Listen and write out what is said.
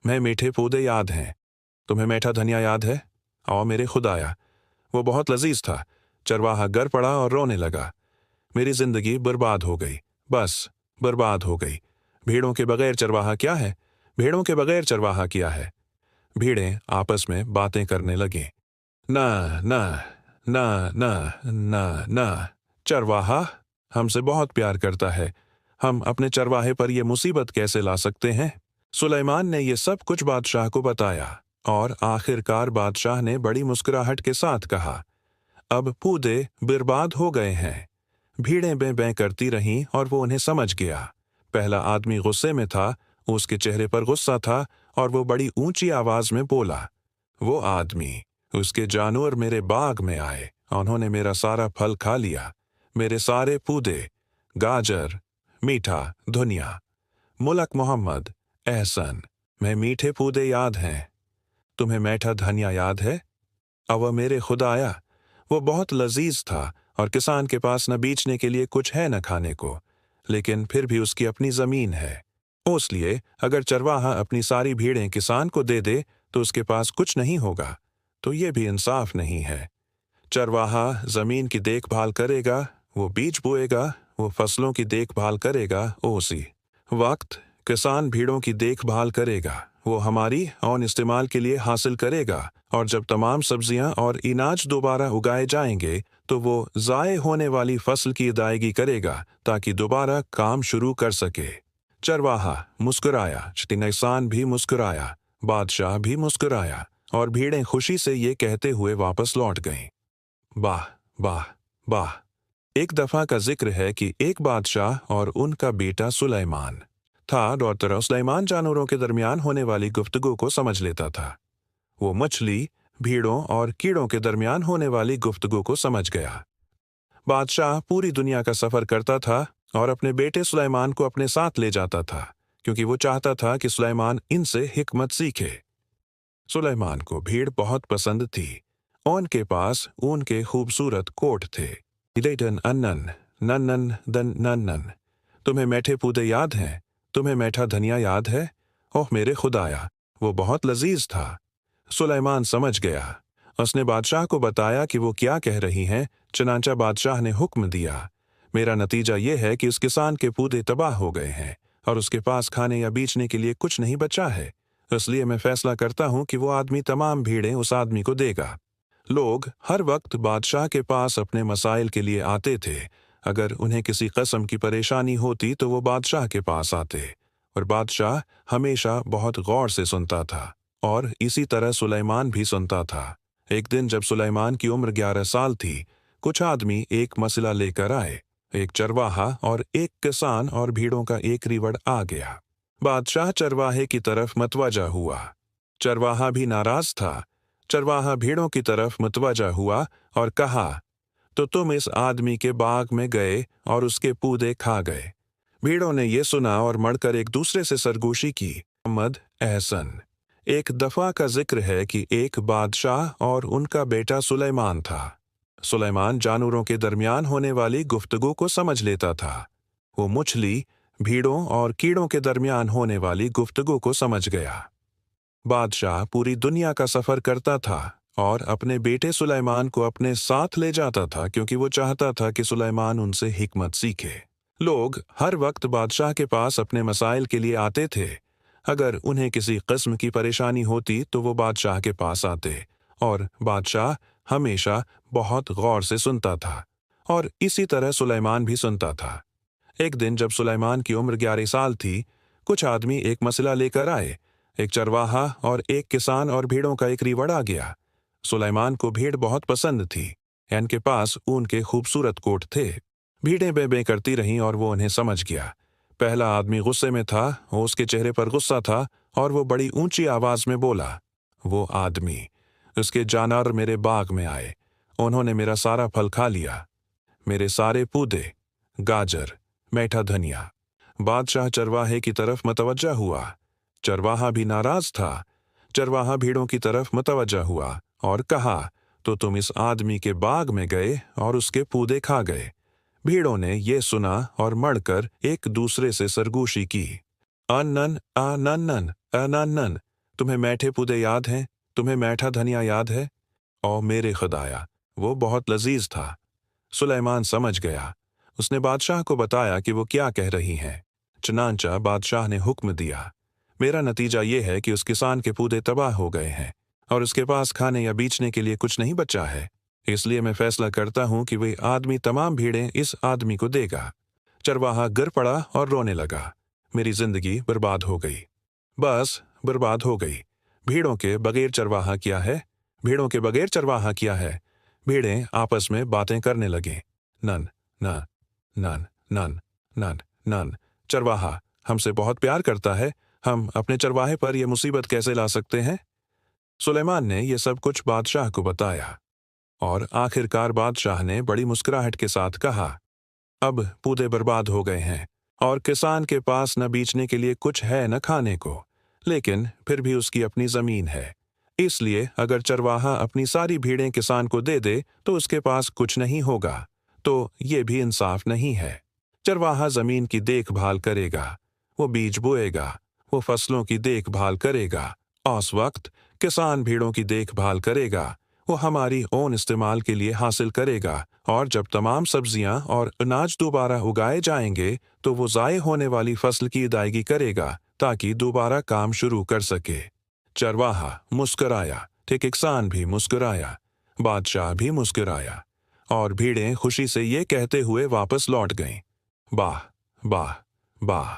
मैं मीठे पौधे याद हैं। तुम्हें मीठा धनिया याद है? आओ मेरे खुदाया, वो बहुत लजीज था। चरवाहा गर पड़ा और रोने लगा। मेरी जिंदगी बर्बाद हो गई, बस बर्बाद हो गई। भीड़ों के बगैर चरवाहा क्या है? भेड़ों के बगैर चरवाहा क्या है? भीड़ें आपस में बातें करने लगीं। ना ना ना ना ना ना, चरवाहा हमसे बहुत प्यार करता है। हम अपने चरवाहे पर यह मुसीबत कैसे ला सकते हैं? सुलेमान ने यह सब कुछ बादशाह को बताया और आखिरकार बादशाह ने बड़ी मुस्कुराहट के साथ कहा, अब पौधे बर्बाद हो गए हैं। भीड़ें बें बें करती रहीं और वो उन्हें समझ गया। पहला आदमी गुस्से में था, उसके चेहरे पर गुस्सा था और वो बड़ी ऊंची आवाज में बोला, वो आदमी, उसके जानवर मेरे बाग में आए, उन्होंने मेरा सारा फल खा लिया, मेरे सारे पौधे, गाजर, मीठा धनिया। मुलक मोहम्मद, एहसन, मैं मीठे पौधे याद हैं। तुम्हें मीठा धनिया याद है? अब मेरे खुदाया, वो बहुत लजीज था और किसान के पास न बेचने के लिए कुछ है न खाने को, लेकिन फिर भी उसकी अपनी जमीन है। इसलिए अगर चरवाहा अपनी सारी भीड़ें किसान को दे दे तो उसके पास कुछ नहीं होगा, तो ये भी इंसाफ नहीं है। चरवाहा जमीन की देखभाल करेगा, वो बीज बोएगा, वो फसलों की देखभाल करेगा। उसी वक्त किसान भीड़ों की देखभाल करेगा, वो हमारी और इस्तेमाल के लिए हासिल करेगा, और जब तमाम सब्जियां और अनाज दोबारा उगाए जाएंगे तो वो ज़ाये होने वाली फसल की अदायगी करेगा ताकि दोबारा काम शुरू कर सके। चरवाहा मुस्कुराया, किसान भी मुस्कुराया, बादशाह भी मुस्कुराया और भीड़ें खुशी से ये कहते हुए वापस लौट गईं, वाह वाह वाह। एक दफा का जिक्र है कि एक बादशाह और उनका बेटा सुलेमान था। और सुलेमान जानवरों के दरमियान होने वाली गुफ्तगू को समझ लेता था। वो मछली, भीड़ों और कीड़ों के दरमियान होने वाली गुफ्तगू को समझ गया। बादशाह पूरी दुनिया का सफर करता था और अपने बेटे सुलेमान को अपने साथ ले जाता था, क्योंकि वो चाहता था कि सुलेमान इनसे हिकमत सीखे। सुलेमान को भीड़ बहुत पसंद थी। उनके पास उनके खूबसूरत कोट थे। अनन नन्नन दन नन्नन। तुम्हें मीठे पौधे याद हैं? तुम्हें मीठा धनिया याद है? ओह मेरे खुदाया, वो बहुत लजीज था। सुलेमान समझ गया। उसने बादशाह को बताया कि वो क्या कह रही हैं। चनांचा बादशाह ने हुक्म दिया, मेरा नतीजा ये है कि उस किसान के पौधे तबाह हो गए हैं और उसके पास खाने या बेचने के लिए कुछ नहीं बचा है। इसलिए मैं फैसला करता हूँ कि वो आदमी तमाम भीड़ें उस आदमी को देगा। लोग हर वक्त बादशाह के पास अपने मसाइल के लिए आते थे। अगर उन्हें किसी किस्म की परेशानी होती तो वो बादशाह के पास आते, और बादशाह हमेशा बहुत गौर से सुनता था, और इसी तरह सुलेमान भी सुनता था। एक दिन जब सुलेमान की उम्र 11 साल थी, कुछ आदमी एक मसला लेकर आए। एक चरवाहा और एक किसान और भीड़ों का एक रिवड़ आ गया। बादशाह चरवाहे की तरफ मतवजा हुआ। चरवाहा भी नाराज था। चरवाहा भीड़ों की तरफ मतवजा हुआ और कहा, तो तुम इस आदमी के बाग में गए और उसके पौधे खा गए। भीड़ों ने यह सुना और मड़कर एक दूसरे से सरगोशी की। मोहम्मद, एहसन। एक दफा का जिक्र है कि एक बादशाह और उनका बेटा सुलेमान था। सुलेमान जानवरों के दरमियान होने वाली गुफ्तगू को समझ लेता था। वो मछली, भीड़ों और कीड़ों के दरमियान होने वाली गुफ्तगू को समझ गया। बादशाह पूरी दुनिया का सफर करता था और अपने बेटे सुलेमान को अपने साथ ले जाता था, क्योंकि वो चाहता था कि सुलेमान उनसे हिकमत सीखे। लोग हर वक्त बादशाह के पास अपने मसाइल के लिए आते थे। अगर उन्हें किसी किस्म की परेशानी होती तो वो बादशाह के पास आते, और बादशाह हमेशा बहुत गौर से सुनता था, और इसी तरह सुलेमान भी सुनता था। एक दिन जब सुलेमान की उम्र 11 साल थी, कुछ आदमी एक मसला लेकर आए। एक चरवाहा और एक किसान और भीड़ों का एक रिवड़ आ गया। सुलेमान को भीड़ बहुत पसंद थी। इनके पास ऊन के खूबसूरत कोट थे। भीड़ें बें बें करती रहीं और वो उन्हें समझ गया। पहला आदमी गुस्से में था, उसके चेहरे पर गुस्सा था और वो बड़ी ऊंची आवाज में बोला, वो आदमी, उसके जानवर मेरे बाग में आए, उन्होंने मेरा सारा फल खा लिया, मेरे सारे पौधे, गाजर, मीठा धनिया। बादशाह चरवाहे की तरफ मतवज्जा हुआ। चरवाहा भी नाराज था। चरवाहा भीड़ों की तरफ मतवज्जा हुआ और कहा, तो तुम इस आदमी के बाग में गए और उसके पौधे खा गए। भीड़ों ने यह सुना और मड़कर एक दूसरे से सरगोशी की। अनन अनन्नन अनन्नन। तुम्हें मैठे पूदे याद हैं? तुम्हें मैठा धनिया याद है? ओ मेरे खुदाया, वो बहुत लजीज था। सुलेमान समझ गया। उसने बादशाह को बताया कि वो क्या कह रही हैं। चनांचा बादशाह ने हुक्म दिया, मेरा नतीजा ये है कि उस किसान के पूदे तबाह हो गए हैं और उसके पास खाने या बेचने के लिए कुछ नहीं बचा है। इसलिए मैं फैसला करता हूं कि वह आदमी तमाम भीड़ें इस आदमी को देगा। चरवाहा गिर पड़ा और रोने लगा। मेरी जिंदगी बर्बाद हो गई, बस बर्बाद हो गई। भीड़ों के बगैर चरवाहा क्या है? भीड़ों के बगैर चरवाहा क्या है? भीड़ें आपस में बातें करने लगें। नन न नन नन नन नन। चरवाहा हमसे बहुत प्यार करता है, हम अपने चरवाहे पर यह मुसीबत कैसे ला सकते हैं? सुलेमान ने यह सब कुछ बादशाह को बताया और आखिरकार बादशाह ने बड़ी मुस्कुराहट के साथ कहा, अब पूदे बर्बाद हो गए हैं और किसान के पास न बेचने के लिए कुछ है न खाने को, लेकिन फिर भी उसकी अपनी जमीन है। इसलिए अगर चरवाहा अपनी सारी भीड़ें किसान को दे दे तो उसके पास कुछ नहीं होगा, तो ये भी इंसाफ नहीं है। चरवाहा जमीन की देखभाल करेगा, वो बीज बोएगा, वो फसलों की देखभाल करेगा। उस वक्त किसान भीड़ों की देखभाल करेगा, वो हमारी ओन इस्तेमाल के लिए हासिल करेगा, और जब तमाम सब्जियां और अनाज दोबारा उगाए जाएंगे तो वो ज़ाये होने वाली फसल की अदायगी करेगा ताकि दोबारा काम शुरू कर सके। चरवाहा मुस्कुराया, किसान भी मुस्कुराया, बादशाह भी मुस्कुराया और भीड़ें खुशी से ये कहते हुए वापस लौट गईं, वाह वाह वाह।